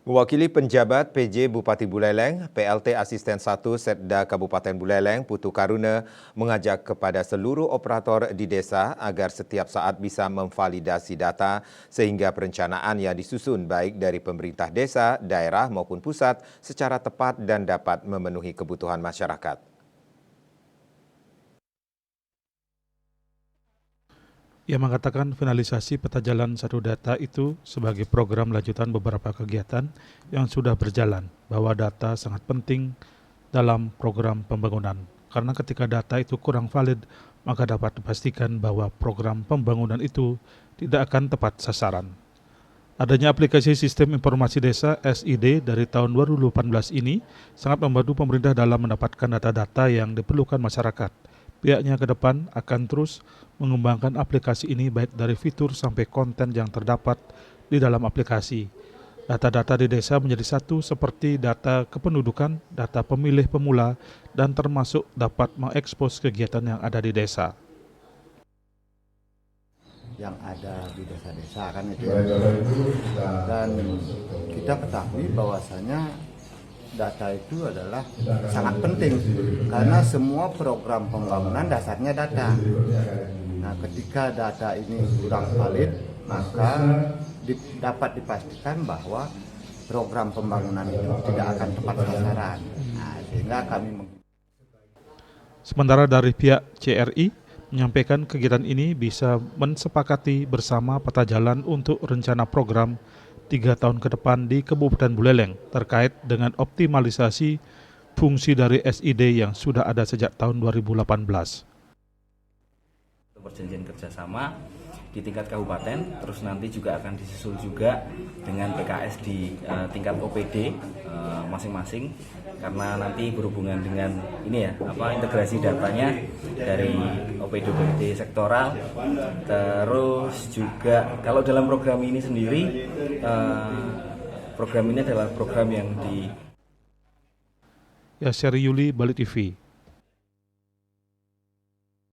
Mewakili penjabat PJ Bupati Buleleng, PLT Asisten 1 Setda Kabupaten Buleleng, Putu Karuna, mengajak kepada seluruh operator di desa agar setiap saat bisa memvalidasi data sehingga perencanaan yang disusun baik dari pemerintah desa, daerah maupun pusat secara tepat dan dapat memenuhi kebutuhan masyarakat. Ia mengatakan finalisasi peta jalan satu data itu sebagai program lanjutan beberapa kegiatan yang sudah berjalan, bahwa data sangat penting dalam program pembangunan. Karena ketika data itu kurang valid, maka dapat dipastikan bahwa program pembangunan itu tidak akan tepat sasaran. Adanya aplikasi Sistem Informasi Desa SID dari tahun 2018 ini sangat membantu pemerintah dalam mendapatkan data-data yang diperlukan masyarakat. Pihaknya ke depan akan terus mengembangkan aplikasi ini baik dari fitur sampai konten yang terdapat di dalam aplikasi. Data-data di desa menjadi satu seperti data kependudukan, data pemilih pemula, dan termasuk dapat mengekspos kegiatan yang ada di desa. Yang ada di desa-desa kan itu ya. Dan kita ketahui bahwasanya data itu adalah sangat penting karena semua program pembangunan dasarnya data. Nah, ketika data ini kurang valid, maka dapat dipastikan bahwa program pembangunan itu tidak akan tepat sasaran. Nah, sehingga kami Sementara dari pihak CRI menyampaikan kegiatan ini bisa mensepakati bersama peta jalan untuk rencana program 3 tahun ke depan di Kabupaten Buleleng terkait dengan optimalisasi fungsi dari SID yang sudah ada sejak tahun 2018. Perjanjian kerjasama di tingkat kabupaten, terus nanti juga akan disusul juga dengan PKS di tingkat OPD masing-masing, karena nanti berhubungan dengan ini ya, integrasi datanya dari OPD sektoral. Terus juga kalau dalam program ini sendiri, program ini adalah program yang Yasir Yuli, Bali TV.